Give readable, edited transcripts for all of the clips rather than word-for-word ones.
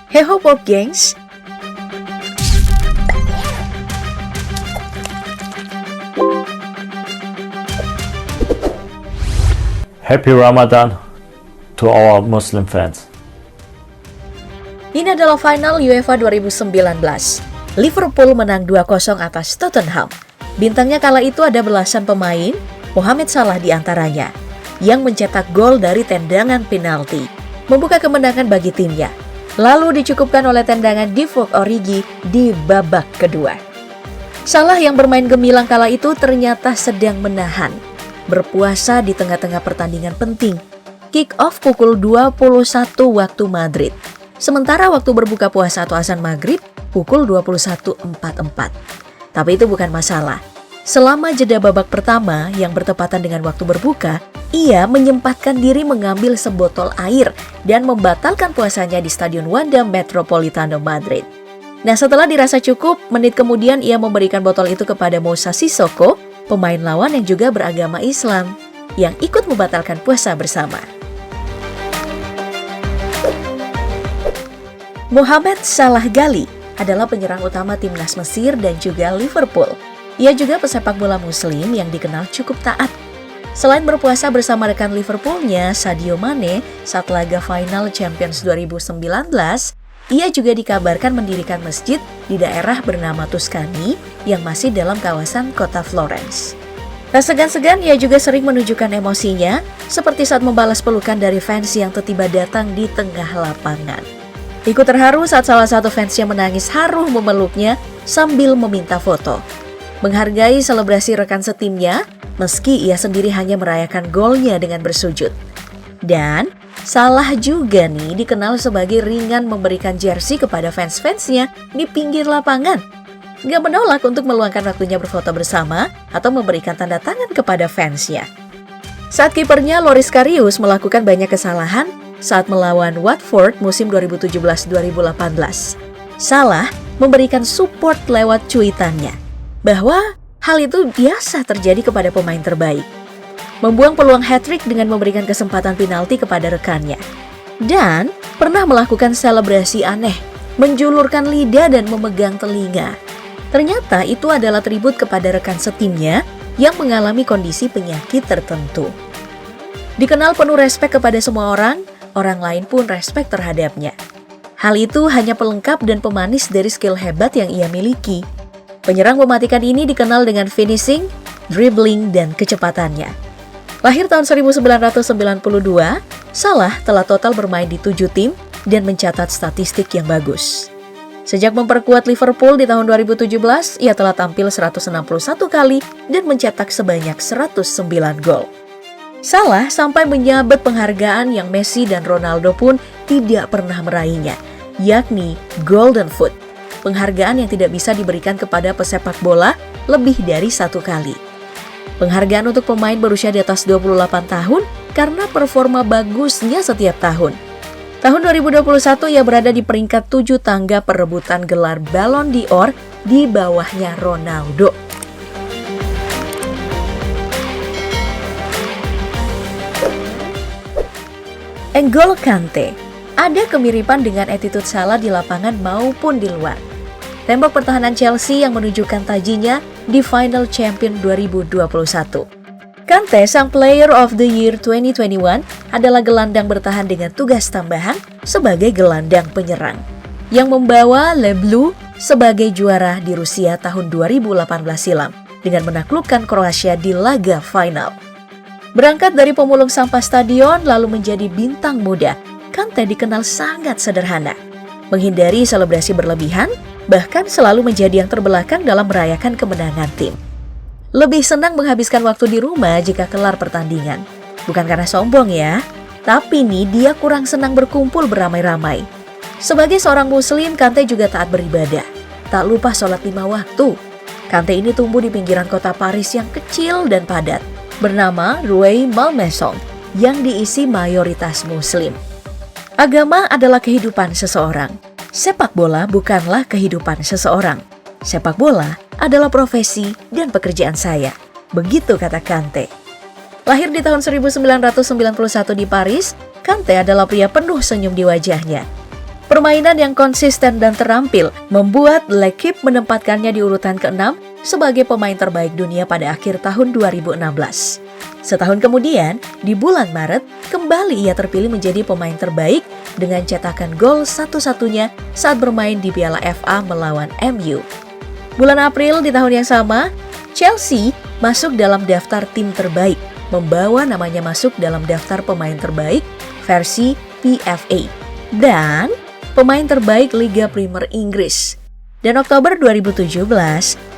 Hey ho Pop gengs! Happy Ramadan to our Muslim fans. Ini adalah final UEFA 2019. Liverpool menang 2-0 atas Tottenham. Bintangnya kala itu ada belasan pemain, Mohamed Salah diantaranya, yang mencetak gol dari tendangan penalti, membuka kemenangan bagi timnya. Lalu dicukupkan oleh tendangan Divock Origi di babak kedua. Salah yang bermain gemilang kala itu ternyata sedang menahan berpuasa di tengah-tengah pertandingan penting. Kick-off pukul 21 waktu Madrid. Sementara waktu berbuka puasa atau azan maghrib pukul 21.44. Tapi itu bukan masalah. Selama jeda babak pertama yang bertepatan dengan waktu berbuka, ia menyempatkan diri mengambil sebotol air dan membatalkan puasanya di Stadion Wanda Metropolitano Madrid. Nah, setelah dirasa cukup, menit kemudian ia memberikan botol itu kepada Moussa Sissoko, pemain lawan yang juga beragama Islam, yang ikut membatalkan puasa bersama. Mohamed Salah Ghali adalah penyerang utama timnas Mesir dan juga Liverpool. Ia juga pesepak bola muslim yang dikenal cukup taat. Selain berpuasa bersama rekan Liverpoolnya, Sadio Mane, saat laga final Champions 2019, ia juga dikabarkan mendirikan masjid di daerah bernama Tuscany yang masih dalam kawasan kota Florence. Tak segan-segan, ia juga sering menunjukkan emosinya, seperti saat membalas pelukan dari fans yang tiba-tiba datang di tengah lapangan. Ikut terharu saat salah satu fansnya menangis haru memeluknya sambil meminta foto. Menghargai selebrasi rekan setimnya, meski ia sendiri hanya merayakan golnya dengan bersujud. Dan Salah juga nih dikenal sebagai ringan memberikan jersey kepada fans-fansnya di pinggir lapangan. Gak menolak untuk meluangkan waktunya berfoto bersama atau memberikan tanda tangan kepada fansnya. Saat kipernya Loris Karius melakukan banyak kesalahan saat melawan Watford musim 2017-2018, Salah memberikan support lewat cuitannya bahwa hal itu biasa terjadi kepada pemain terbaik. Membuang peluang hat-trick dengan memberikan kesempatan penalti kepada rekannya. Dan pernah melakukan selebrasi aneh, menjulurkan lidah dan memegang telinga. Ternyata itu adalah tribut kepada rekan setimnya yang mengalami kondisi penyakit tertentu. Dikenal penuh respek kepada semua orang lain pun respek terhadapnya. Hal itu hanya pelengkap dan pemanis dari skill hebat yang ia miliki. Penyerang mematikan ini dikenal dengan finishing, dribbling, dan kecepatannya. Lahir tahun 1992, Salah telah total bermain di 7 tim dan mencatat statistik yang bagus. Sejak memperkuat Liverpool di tahun 2017, ia telah tampil 161 kali dan mencetak sebanyak 109 gol. Salah sampai menyabet penghargaan yang Messi dan Ronaldo pun tidak pernah meraihnya, yakni Golden Foot, penghargaan yang tidak bisa diberikan kepada pesepak bola lebih dari 1 kali. Penghargaan untuk pemain berusia di atas 28 tahun karena performa bagusnya setiap tahun. Tahun 2021 ia berada di peringkat 7 tangga perebutan gelar Ballon d'Or di bawahnya Ronaldo. N'Golo Kante, ada kemiripan dengan attitude Salah di lapangan maupun di luar. Tembok pertahanan Chelsea yang menunjukkan tajinya di Final Champion 2021. Kante, sang Player of the Year 2021, adalah gelandang bertahan dengan tugas tambahan sebagai gelandang penyerang, yang membawa Les Bleus sebagai juara di Rusia tahun 2018 silam dengan menaklukkan Kroasia di laga final. Berangkat dari pemulung sampah stadion lalu menjadi bintang muda, Kante dikenal sangat sederhana, menghindari selebrasi berlebihan, bahkan selalu menjadi yang terbelakang dalam merayakan kemenangan tim. Lebih senang menghabiskan waktu di rumah jika kelar pertandingan. Bukan karena sombong ya, tapi nih dia kurang senang berkumpul beramai-ramai. Sebagai seorang muslim, Kante juga taat beribadah. Tak lupa sholat 5 waktu. Kante ini tumbuh di pinggiran kota Paris yang kecil dan padat, bernama Rueil Malmaison, yang diisi mayoritas muslim. Agama adalah kehidupan seseorang. Sepak bola bukanlah kehidupan seseorang. Sepak bola adalah profesi dan pekerjaan saya. Begitu kata Kante. Lahir di tahun 1991 di Paris, Kante adalah pria penuh senyum di wajahnya. Permainan yang konsisten dan terampil membuat L'Équipe menempatkannya di urutan ke-6 sebagai pemain terbaik dunia pada akhir tahun 2016. Setahun kemudian, di bulan Maret, kembali ia terpilih menjadi pemain terbaik dengan cetakan gol satu-satunya saat bermain di Piala FA melawan MU. Bulan April di tahun yang sama, Chelsea masuk dalam daftar tim terbaik, membawa namanya masuk dalam daftar pemain terbaik versi PFA dan pemain terbaik Liga Premier Inggris. Dan Oktober 2017,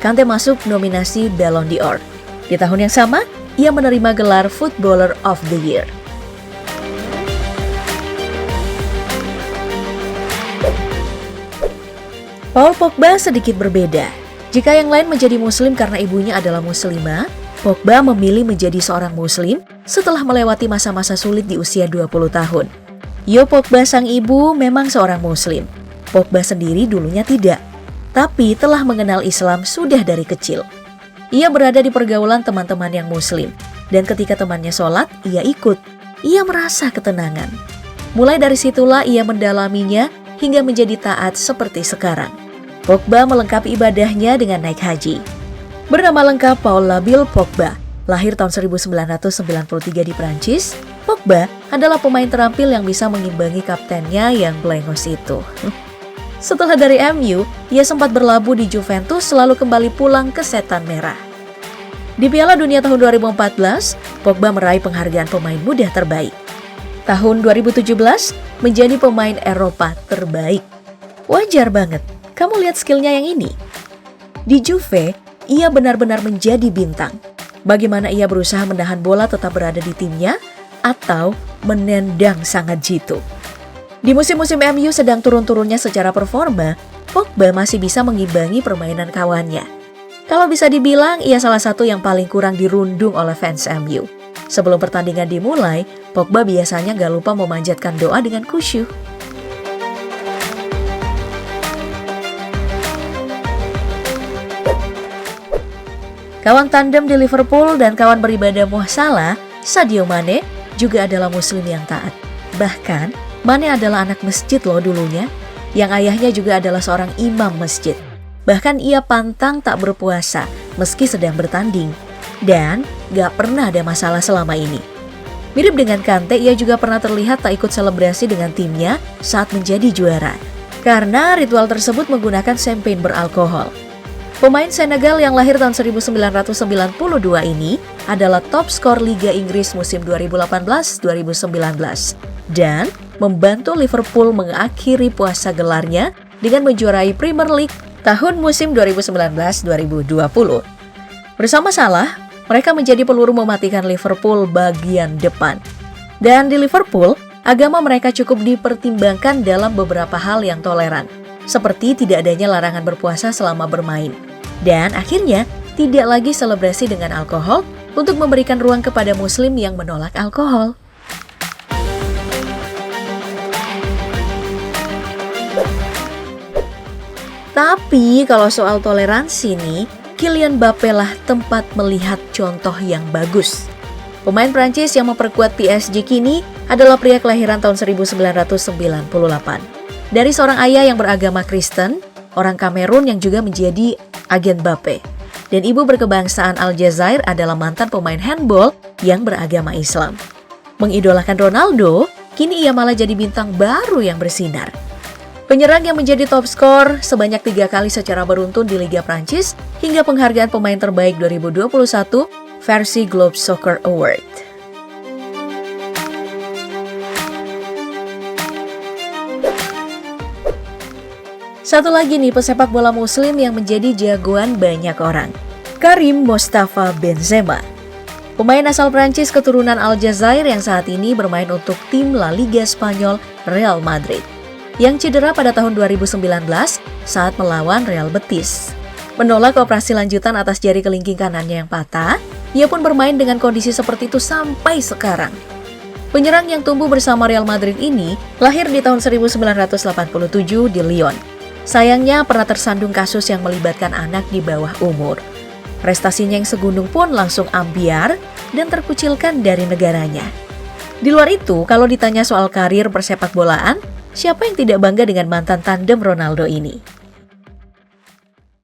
Kante masuk nominasi Ballon d'Or. Di tahun yang sama, ia menerima gelar Footballer of the Year. Paul Pogba sedikit berbeda. Jika yang lain menjadi muslim karena ibunya adalah muslimah, Pogba memilih menjadi seorang muslim setelah melewati masa-masa sulit di usia 20 tahun. Yo Pogba sang ibu memang seorang muslim. Pogba sendiri dulunya tidak, tapi telah mengenal Islam sudah dari kecil. Ia berada di pergaulan teman-teman yang muslim, dan ketika temannya sholat, ia ikut. Ia merasa ketenangan. Mulai dari situlah ia mendalaminya hingga menjadi taat seperti sekarang. Pogba melengkapi ibadahnya dengan naik haji. Bernama lengkap Paul Labille Pogba, lahir tahun 1993 di Prancis, Pogba adalah pemain terampil yang bisa mengimbangi kaptennya yang blengos itu. Setelah dari MU, ia sempat berlabuh di Juventus lalu kembali pulang ke Setan Merah. Di Piala Dunia tahun 2014, Pogba meraih penghargaan pemain muda terbaik. Tahun 2017, menjadi pemain Eropa terbaik. Wajar banget, kamu lihat skillnya yang ini. Di Juve, ia benar-benar menjadi bintang. Bagaimana ia berusaha menahan bola tetap berada di timnya, atau menendang sangat jitu. Di musim-musim MU sedang turun-turunnya secara performa, Pogba masih bisa mengimbangi permainan kawannya. Kalau bisa dibilang, ia salah satu yang paling kurang dirundung oleh fans MU. Sebelum pertandingan dimulai, Pogba biasanya gak lupa memanjatkan doa dengan khusyuk. Kawan tandem di Liverpool dan kawan beribadah Salah, Sadio Mane, juga adalah muslim yang taat. Bahkan, Mane adalah anak masjid loh dulunya, yang ayahnya juga adalah seorang imam masjid. Bahkan ia pantang tak berpuasa meski sedang bertanding. Dan gak pernah ada masalah selama ini. Mirip dengan Kante, ia juga pernah terlihat tak ikut selebrasi dengan timnya saat menjadi juara. Karena ritual tersebut menggunakan champagne beralkohol. Pemain Senegal yang lahir tahun 1992 ini adalah top skor Liga Inggris musim 2018-2019 dan membantu Liverpool mengakhiri puasa gelarnya dengan menjuarai Premier League tahun musim 2019-2020. Bersama Salah, mereka menjadi peluru mematikan Liverpool bagian depan. Dan di Liverpool, agama mereka cukup dipertimbangkan dalam beberapa hal yang toleran, seperti tidak adanya larangan berpuasa selama bermain. Dan akhirnya, tidak lagi selebrasi dengan alkohol untuk memberikan ruang kepada muslim yang menolak alkohol. Tapi kalau soal toleransi nih, Kylian Mbappé lah tempat melihat contoh yang bagus. Pemain Prancis yang memperkuat PSG kini adalah pria kelahiran tahun 1998. Dari seorang ayah yang beragama Kristen, orang Kamerun yang juga menjadi agen Mbappé. Dan ibu berkebangsaan Aljazair adalah mantan pemain handball yang beragama Islam. Mengidolakan Ronaldo, kini ia malah jadi bintang baru yang bersinar. Penyerang yang menjadi top skor sebanyak 3 kali secara beruntun di Liga Prancis hingga penghargaan pemain terbaik 2021 versi Globe Soccer Award. Satu lagi nih pesepak bola muslim yang menjadi jagoan banyak orang, Karim Mostafa Benzema. Pemain asal Prancis keturunan Aljazair yang saat ini bermain untuk tim La Liga Spanyol Real Madrid, yang cedera pada tahun 2019 saat melawan Real Betis. Menolak operasi lanjutan atas jari kelingking kanannya yang patah, ia pun bermain dengan kondisi seperti itu sampai sekarang. Penyerang yang tumbuh bersama Real Madrid ini lahir di tahun 1987 di Lyon. Sayangnya pernah tersandung kasus yang melibatkan anak di bawah umur. Prestasinya yang segunung pun langsung ambiar dan terkucilkan dari negaranya. Di luar itu, kalau ditanya soal karir persepak bolaan, Siapa yang tidak bangga dengan mantan tandem Ronaldo ini?